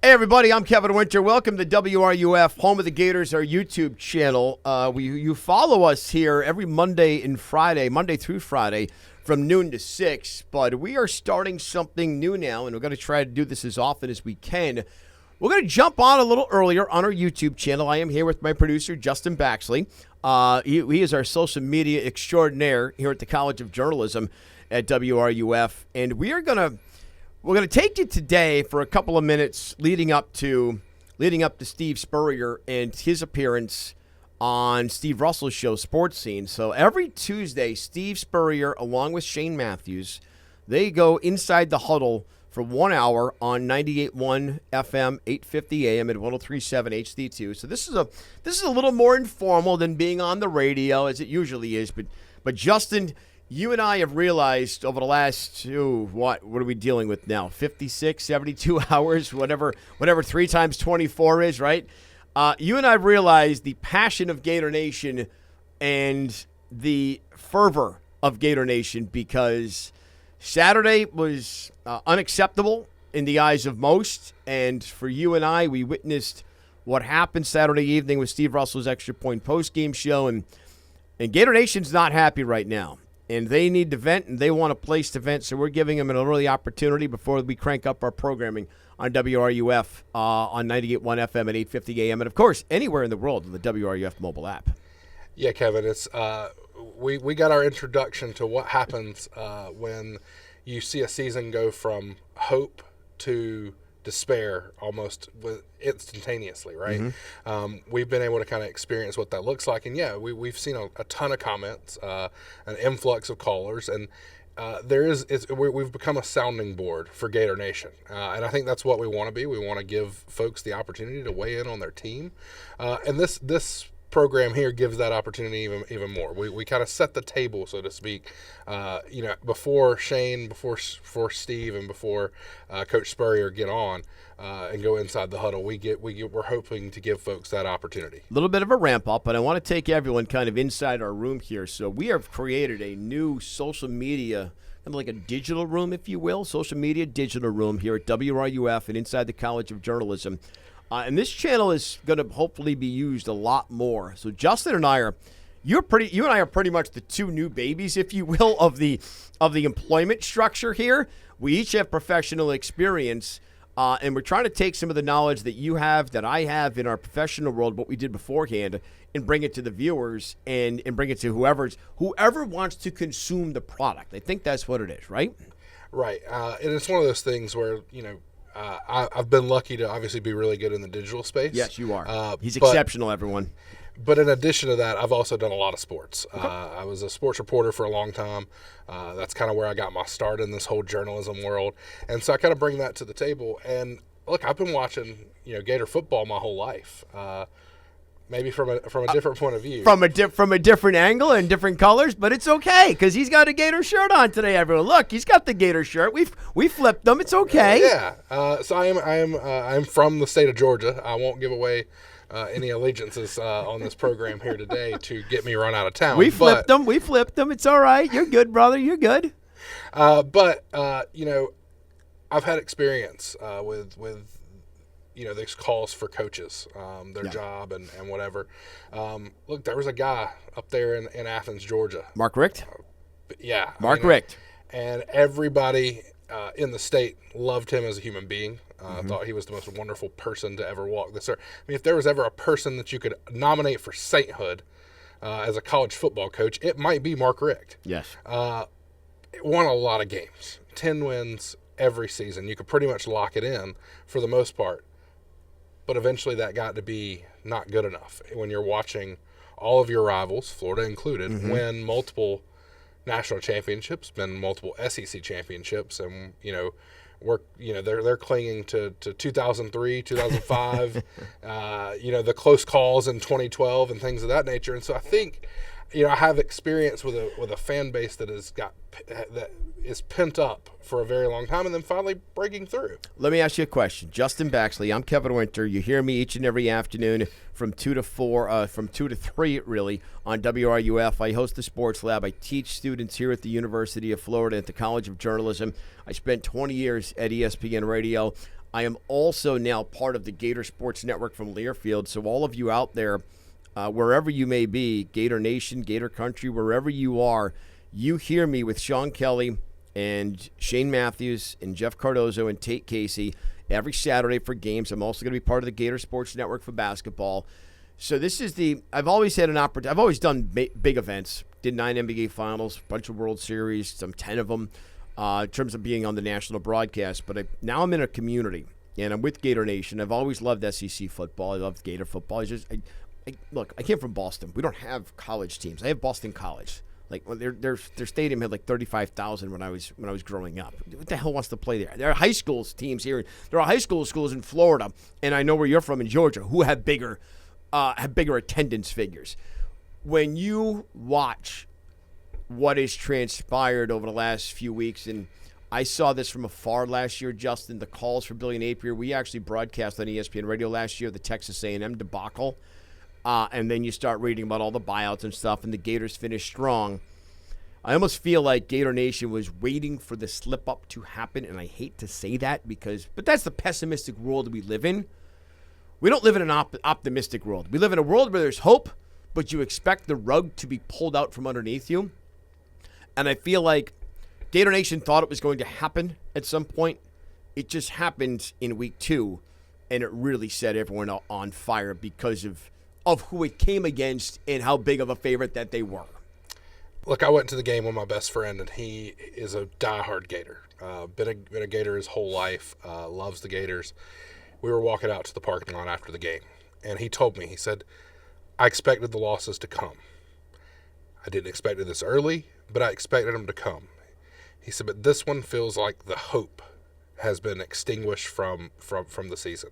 Hey, everybody, I'm Kevin Winter. Welcome to WRUF, home of the Gators, our YouTube channel. You follow us here every Monday through Friday, from noon to 6. But we are starting something new now, and we're going to try to do this as often as we can. We're going to jump on a little earlier on our YouTube channel. I am here with my producer, Justin Baxley. He is our social media extraordinaire here at the College of Journalism at WRUF. And we're going to take you today for a couple of minutes leading up to Steve Spurrier and his appearance on Steve Russell's show, Sports Scene. So every Tuesday, Steve Spurrier, along with Shane Matthews, they go Inside the Huddle for 1 hour on 98.1 FM, 850 AM, and 103.7 HD2. So this is a little more informal than being on the radio, as it usually is. But Justin, you and I have realized over the last, what are we dealing with now? 56, 72 hours, whatever 3 times 24 is, right? You and I have realized the passion of Gator Nation and the fervor of Gator Nation, because Saturday was unacceptable in the eyes of most. And for you and I, we witnessed what happened Saturday evening with Steve Russell's Extra Point postgame show. And Gator Nation's not happy right now. And they need to vent, and they want a place to vent, so we're giving them an early opportunity before we crank up our programming on WRUF on 98.1 FM at 850 AM, and, of course, anywhere in the world on the WRUF mobile app. Yeah, Kevin, it's we got our introduction to what happens when you see a season go from hope to despair almost instantaneously, right? Mm-hmm. We've been able to kind of experience what that looks like, and we've seen a ton of comments, an influx of callers, and we've become a sounding board for Gator Nation, and I think that's what we want to be. We want to give folks the opportunity to weigh in on their team, and this program here gives that opportunity even more. We kind of set the table, so to speak, before Shane, before Steve, and before Coach Spurrier get on and go inside the huddle. We're hoping to give folks that opportunity. A little bit of a ramp up, but I want to take everyone kind of inside our room here. So we have created a new social media, kind of like a digital room, if you will, social media digital room here at WRUF and inside the College of Journalism. And this channel is going to hopefully be used a lot more. So Justin and I you and I are pretty much the two new babies, if you will, of the employment structure here. We each have professional experience, and we're trying to take some of the knowledge that you have, that I have in our professional world, what we did beforehand, and bring it to the viewers and bring it to whoever wants to consume the product. I think that's what it is, right? Right. And it's one of those things where, I've been lucky to obviously be really good in the digital space. Yes, you are. He's exceptional, everyone. But in addition to that, I've also done a lot of sports. Okay. I was a sports reporter for a long time. That's kind of where I got my start in this whole journalism world. And so I kind of bring that to the table. And look, I've been watching, Gator football my whole life. Maybe from a different point of view. From a different angle and different colors, but it's okay because he's got a Gator shirt on today, everyone. Look, he's got the Gator shirt. We flipped them. It's okay. So I am from the state of Georgia. I won't give away any allegiances on this program here today to get me run out of town. We flipped them. It's all right. You're good, brother. You're good. But I've had experience with these calls for coaches, their job and whatever. Look, there was a guy up there in Athens, Georgia. Mark Richt? Mark Richt. And everybody in the state loved him as a human being. Thought he was the most wonderful person to ever walk this earth. I mean, if there was ever a person that you could nominate for sainthood as a college football coach, it might be Mark Richt. Yes. Won a lot of games, 10 wins every season. You could pretty much lock it in for the most part. But eventually that got to be not good enough when you're watching all of your rivals, Florida included, win multiple national championships, win multiple SEC championships, and they're clinging to 2003, 2005, the close calls in 2012 and things of that nature. And so I think, I have experience with a fan base that is pent up for a very long time and then finally breaking through. Let me ask you a question. Justin Baxley, I'm Kevin Winter. You hear me each and every afternoon from 2 to 4, from 2 to 3 really, on WRUF. I host the Sports Lab. I teach students here at the University of Florida at the College of Journalism. I spent 20 years at ESPN Radio. I am also now part of the Gator Sports Network from Learfield. So all of you out there, wherever you may be, Gator Nation, Gator Country, wherever you are, you hear me with Sean Kelly and Shane Matthews and Jeff Cardozo and Tate Casey every Saturday for games. I'm also going to be part of the Gator Sports Network for basketball. So this is I've always had an opportunity. I've always done big events. Did 9 NBA Finals, a bunch of World Series, some 10 of them, in terms of being on the national broadcast. But now I'm in a community, and I'm with Gator Nation. I've always loved SEC football. I love Gator football. Look, I came from Boston. We don't have college teams. I have Boston College. Like their stadium had like 35,000 when I was growing up. What the hell wants to play there? There are high school teams here. There are high school schools in Florida, and I know where you're from in Georgia, who have bigger attendance figures. When you watch what has transpired over the last few weeks, and I saw this from afar last year, Justin, the calls for Billy Napier. We actually broadcast on ESPN Radio last year the Texas A&M debacle. And then you start reading about all the buyouts and stuff, and the Gators finished strong. I almost feel like Gator Nation was waiting for the slip-up to happen, and I hate to say that but that's the pessimistic world we live in. We don't live in an optimistic world. We live in a world where there's hope, but you expect the rug to be pulled out from underneath you. And I feel like Gator Nation thought it was going to happen at some point. It just happened in week 2, and it really set everyone on fire because of who it came against and how big of a favorite that they were. Look, I went to the game with my best friend, and he is a diehard Gator. Been a Gator his whole life, loves the Gators. We were walking out to the parking lot after the game, and he told me, he said, I expected the losses to come. I didn't expect it this early, but I expected them to come. He said, but this one feels like the hope has been extinguished from the season.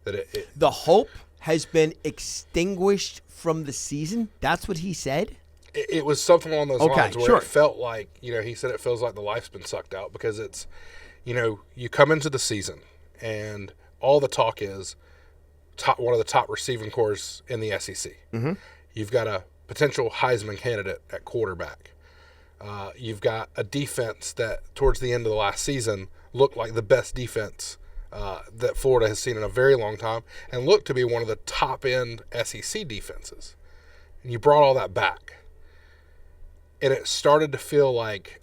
The hope has been extinguished from the season? That's what he said? It was something along those lines where sure. It felt like, he said it feels like the life's been sucked out because it's, you come into the season and all the talk is one of the top receiving corps in the SEC. Mm-hmm. You've got a potential Heisman candidate at quarterback. You've got a defense that towards the end of the last season looked like the best defense that Florida has seen in a very long time and looked to be one of the top-end SEC defenses. And you brought all that back. And it started to feel like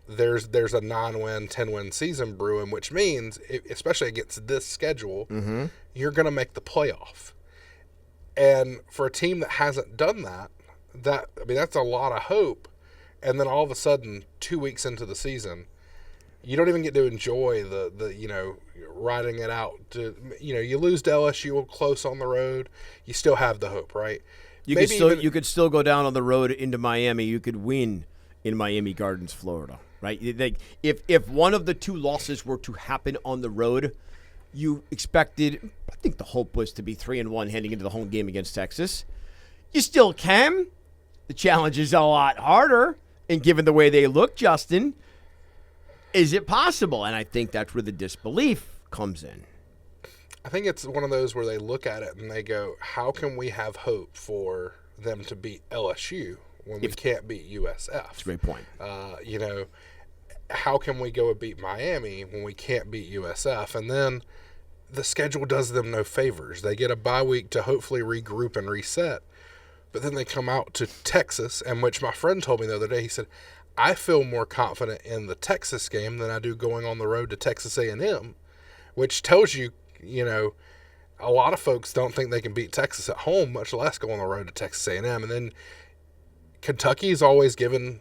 there's a 9-win, 10-win season brewing, which means, especially against this schedule, mm-hmm. you're going to make the playoff. And for a team that hasn't done that, that's a lot of hope. And then all of a sudden, 2 weeks into the season, you don't even get to enjoy the riding it out. You lose to LSU close on the road. You still have the hope, right? You could still go down on the road into Miami. You could win in Miami Gardens, Florida, right? If one of the two losses were to happen on the road, you expected, I think the hope was to be 3-1 heading into the home game against Texas. You still can. The challenge is a lot harder. And given the way they look, Justin, is it possible? And I think that's where the disbelief comes in. I think it's one of those where they look at it and they go, how can we have hope for them to beat LSU when we can't beat USF? That's a great point. How can we go and beat Miami when we can't beat USF? And then the schedule does them no favors. They get a bye week to hopefully regroup and reset. But then they come out to Texas, and which my friend told me the other day, he said, I feel more confident in the Texas game than I do going on the road to Texas A&M, which tells you, a lot of folks don't think they can beat Texas at home, much less go on the road to Texas A&M. And then Kentucky's always given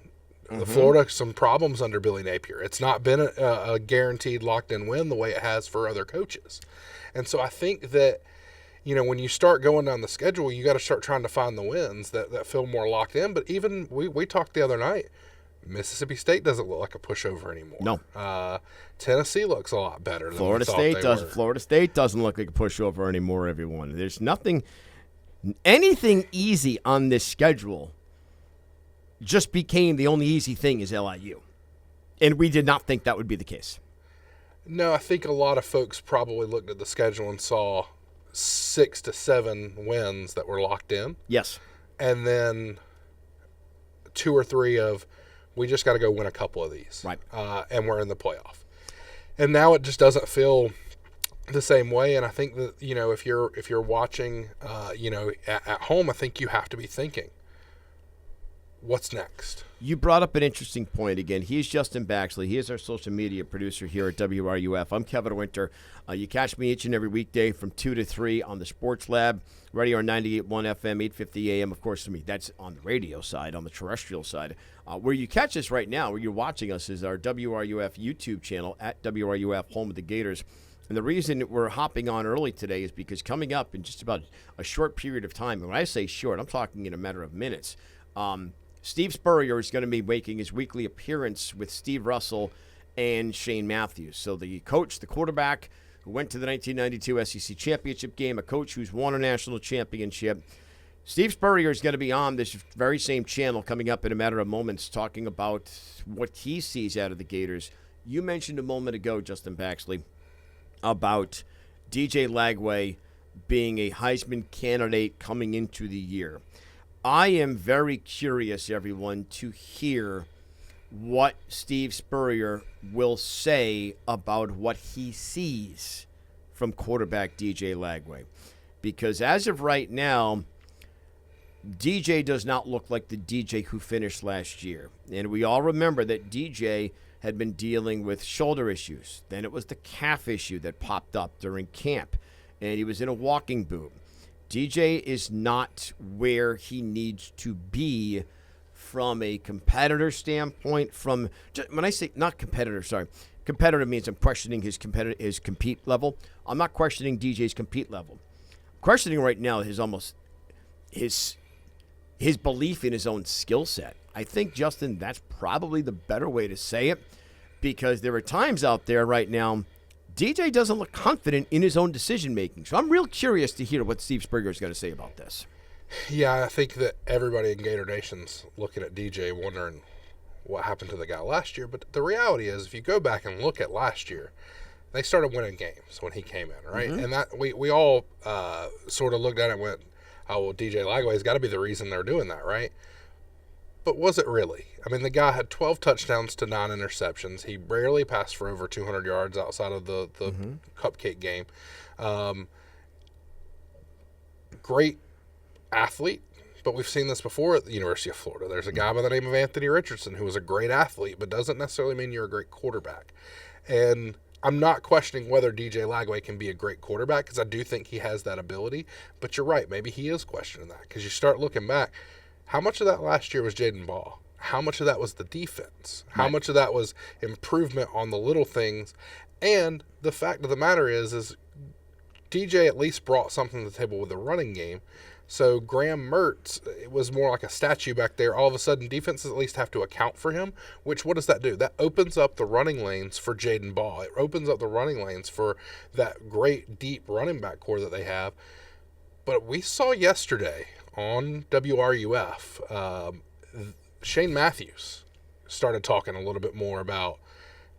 Florida some problems under Billy Napier. It's not been a guaranteed locked-in win the way it has for other coaches. And so I think that, when you start going down the schedule, you got to start trying to find the wins that feel more locked in. But even we talked the other night, Mississippi State doesn't look like a pushover anymore. No. Tennessee looks a lot better than Florida State does. Florida State doesn't look like a pushover anymore, everyone. There's anything easy on this schedule just became the only easy thing is LIU. And we did not think that would be the case. No, I think a lot of folks probably looked at the schedule and saw 6 to 7 wins that were locked in. Yes. And then 2 or 3 of, we just got to go win a couple of these. Right. And we're in the playoff. And now it just doesn't feel the same way. And I think that, if you're watching, at home, I think you have to be thinking, what's next? You brought up an interesting point again. He's Justin Baxley. He is our social media producer here at WRUF. I'm Kevin Winter. You catch me each and every weekday from 2 to 3 on the Sports Lab, radio on 98.1 FM, 850 AM. Of course, to me, that's on the radio side, on the terrestrial side. Where you catch us right now, where you're watching us, is our WRUF YouTube channel, at WRUF, home of the Gators. And the reason we're hopping on early today is because coming up in just about a short period of time, and when I say short, I'm talking in a matter of minutes, Steve Spurrier is going to be making his weekly appearance with Steve Russell and Shane Matthews. So the coach, the quarterback who went to the 1992 SEC championship game, a coach who's won a national championship. Steve Spurrier is going to be on this very same channel coming up in a matter of moments, talking about what he sees out of the Gators. You mentioned a moment ago, Justin Baxley, about DJ Lagway being a Heisman candidate coming into the year. I am very curious, everyone, to hear what Steve Spurrier will say about what he sees from quarterback DJ Lagway. Because as of right now, DJ does not look like the DJ who finished last year. And we all remember that DJ had been dealing with shoulder issues. Then it was the calf issue that popped up during camp, and he was in a walking boot. DJ is not where he needs to be from a competitor standpoint. When I say not competitor, competitor means I'm questioning his compete level. I'm not questioning DJ's compete level. I'm questioning right now his belief in his own skill set. I think, Justin, that's probably the better way to say it, because there are times out there right now DJ doesn't look confident in his own decision-making. So I'm real curious to hear what Steve Spurrier is going to say about this. Yeah, I think that everybody in Gator Nation's looking at DJ wondering what happened to the guy last year. But the reality is, if you go back and look at last year, they started winning games when he came in, right? Mm-hmm. And that we all sort of looked at it and went, oh, well, DJ Lagway's got to be the reason they're doing that, right? But was it really? I mean, the guy had 12 touchdowns to 9 interceptions. He rarely passed for over 200 yards outside of the cupcake game. Great athlete, but we've seen this before at the University of Florida. There's a guy by the name of Anthony Richardson who was a great athlete, but doesn't necessarily mean you're a great quarterback. And I'm not questioning whether DJ Lagway can be a great quarterback, because I do think he has that ability. But you're right, maybe he is questioning that, because you start looking back. How much of that last year was Jaden Ball? How much of that was the defense? How much of that was improvement on the little things? And the fact of the matter is DJ at least brought something to the table with the running game. So Graham Mertz, it was more like a statue back there. All of a sudden, defenses at least have to account for him, which what does that do? That opens up the running lanes for Jaden Ball. It opens up the running lanes for that great, deep running back core that they have. But we saw yesterday on WRUF, Shane Matthews started talking a little bit more about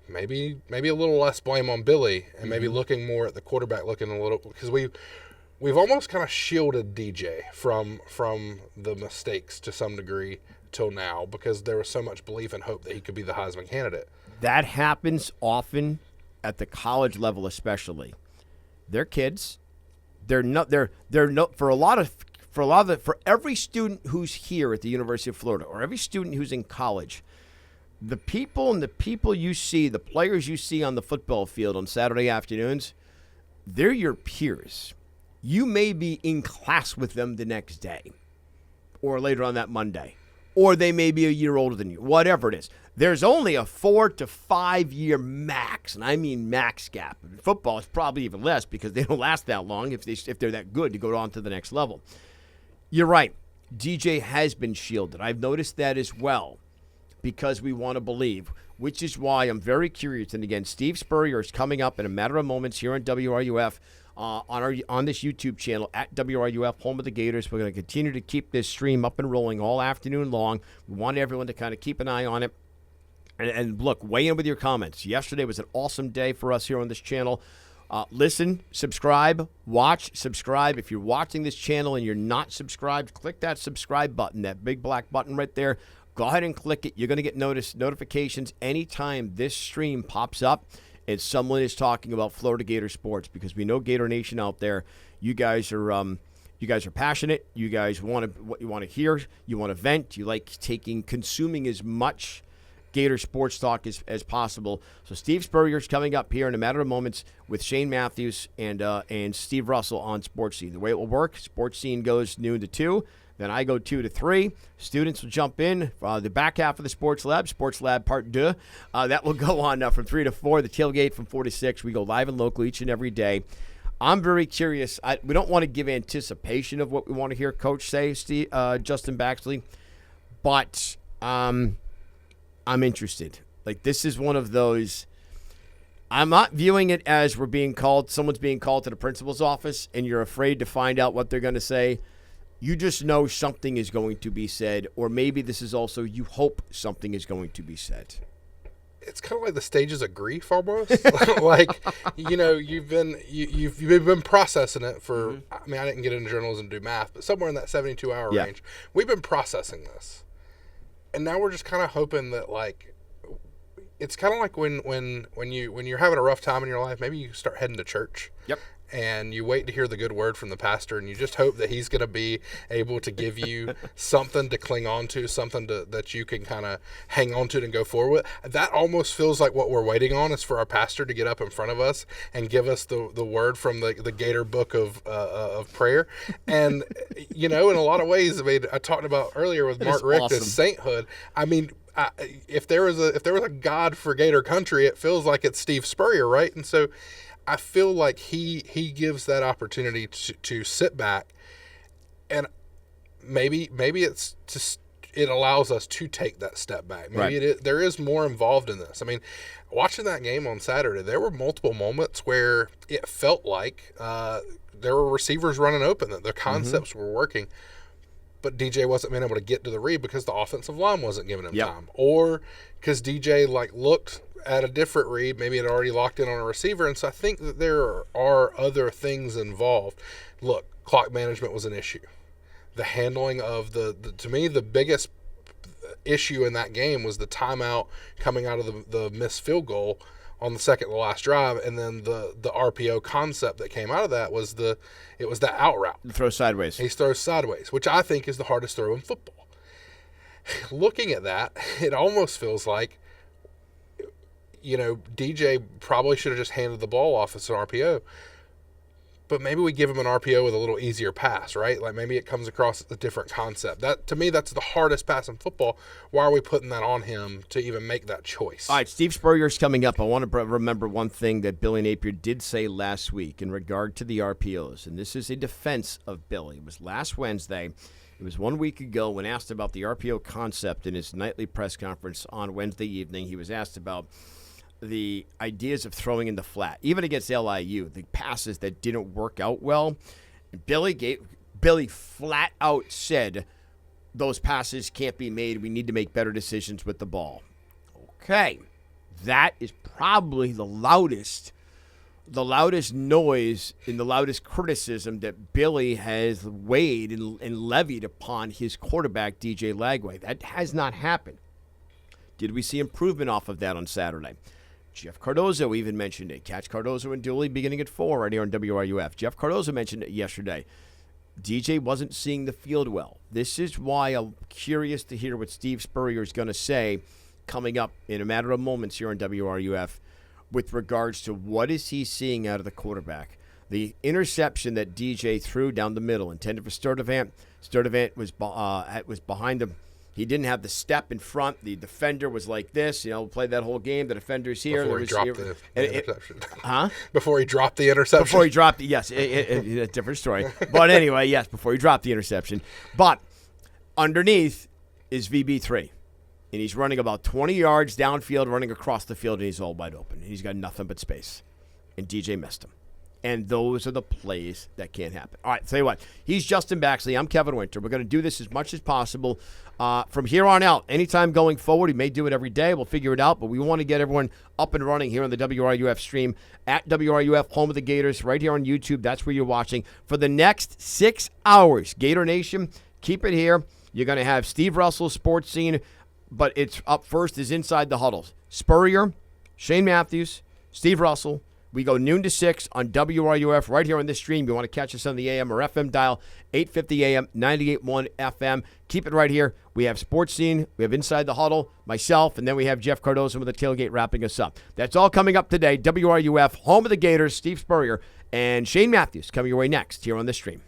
maybe a little less blame on Billy, and maybe looking more at the quarterback, looking a little, because we've almost kind of shielded DJ from the mistakes to some degree till now, because there was so much belief and hope that he could be the Heisman candidate. That happens often at the college level, especially. They're kids. For every student who's here at the University of Florida, or every student who's in college, the people you see, the players you see on the football field on Saturday afternoons, they're your peers. You may be in class with them the next day or later on that Monday, or they may be a year older than you, whatever it is. There's only a 4 to 5 year max, and I mean max gap. In football, it's probably even less, because they don't last that long if they're that good to go on to the next level. You're right. DJ has been shielded. I've noticed that as well, because we want to believe, which is why I'm very curious. And again, Steve Spurrier is coming up in a matter of moments here on WRUF on this YouTube channel at WRUF, home of the Gators. We're going to continue to keep this stream up and rolling all afternoon long. We want everyone to kind of keep an eye on it. And look, weigh in with your comments. Yesterday was an awesome day for us here on this channel. Listen, subscribe, watch, subscribe. If you're watching this channel and you're not subscribed, click that subscribe button, that big black button right there. Go ahead and click it. You're going to get notifications anytime this stream pops up. and someone is talking about Florida Gator sports, because we know Gator Nation out there, you guys are passionate. You guys want to hear. You want to vent. You like consuming as much Gator sports talk as possible. So Steve Spurrier is coming up here in a matter of moments with Shane Matthews and Steve Russell on Sports Scene. The way it will work: Sports Scene goes noon to 2. Then I go 2 to 3. Students will jump in. The back half of the Sports Lab Part 2. That will go on from 3 to 4. The tailgate from 4 to 6. We go live and local each and every day. I'm very curious. We don't want to give anticipation of what we want to hear Coach say, Justin Baxley, but I'm interested. Like, this is one of those. I'm not viewing it as someone's being called to the principal's office and you're afraid to find out what they're going to say. You just know something is going to be said, or maybe this is also you hope something is going to be said. It's kind of like the stages of grief almost. Like, you've been processing it for, I mean, I didn't get into journalism and do math, but somewhere in that 72-hour range, we've been processing this. And now we're just kind of hoping that, like, it's kind of like when you're having a rough time in your life, maybe you start heading to church. Yep. And you wait to hear the good word from the pastor, and you just hope that he's going to be able to give you something to cling on to, something that you can kind of hang on to and go forward with. That almost feels like what we're waiting on is for our pastor to get up in front of us and give us the word from the Gator book of prayer. And, in a lot of ways, I mean, I talked about earlier with Mark Richt as sainthood. I mean, if there was a God for Gator country, it feels like it's Steve Spurrier, right? And so I feel like he gives that opportunity to sit back, and maybe it's just it allows us to take that step back. Maybe there is more involved in this. I mean, watching that game on Saturday, there were multiple moments where it felt like there were receivers running open, that the concepts were working, but DJ wasn't being able to get to the read because the offensive line wasn't giving him time, or because DJ looked at a different read, maybe it already locked in on a receiver. And so I think that there are other things involved. Look, clock management was an issue. The handling of to me, the biggest issue in that game was the timeout coming out of the missed field goal on the second to last drive, and then the RPO concept that came out of that was the out route. Throw sideways. He throws sideways, which I think is the hardest throw in football. Looking at that, it almost feels like, DJ probably should have just handed the ball off as an RPO. But maybe we give him an RPO with a little easier pass, right? Like, maybe it comes across as a different concept. That, to me, that's the hardest pass in football. Why are we putting that on him to even make that choice? All right, Steve Spurrier's coming up. I want to remember one thing that Billy Napier did say last week in regard to the RPOs, and this is a defense of Billy. It was last Wednesday. It was 1 week ago when asked about the RPO concept in his nightly press conference on Wednesday evening. He was asked about the ideas of throwing in the flat, even against LIU, the passes that didn't work out well. Billy flat out said those passes can't be made. We need to make better decisions with the ball. Okay, that is probably the loudest noise and the loudest criticism that Billy has weighed and levied upon his quarterback, DJ Lagway. That has not happened. Did we see improvement off of that on Saturday? Jeff Cardozo even mentioned it. Catch Cardozo and Dooley beginning at 4 right here on WRUF. Jeff Cardozo mentioned it yesterday. DJ wasn't seeing the field well. This is why I'm curious to hear what Steve Spurrier is going to say coming up in a matter of moments here on WRUF with regards to what is he seeing out of the quarterback. The interception that DJ threw down the middle, intended for Sturdivant. Sturdivant was behind him. He didn't have the step in front. The defender was like this. Played that whole game. The defender's here. Before he dropped the interception. Huh? Before he dropped the interception. Before he dropped yes. A different story. But anyway, yes, before he dropped the interception. But underneath is VB3. And he's running about 20 yards downfield, running across the field, and he's all wide open. And he's got nothing but space. And DJ missed him. And those are the plays that can't happen. All right, tell you what. He's Justin Baxley. I'm Kevin Winter. We're going to do this as much as possible from here on out. Anytime going forward, we may do it every day. We'll figure it out. But we want to get everyone up and running here on the WRUF stream at WRUF, home of the Gators, right here on YouTube. That's where you're watching. For the next 6 hours, Gator Nation, keep it here. You're going to have Steve Russell's Sports Scene. But it's up first is Inside the Huddle. Spurrier, Shane Matthews, Steve Russell. We go noon to 6 on WRUF right here on this stream. You want to catch us on the AM or FM dial, 850 AM, 98.1 FM. Keep it right here. We have Sports Scene. We have Inside the Huddle, myself, and then we have Jeff Cardozo with the tailgate wrapping us up. That's all coming up today. WRUF, home of the Gators, Steve Spurrier, and Shane Matthews coming your way next here on this stream.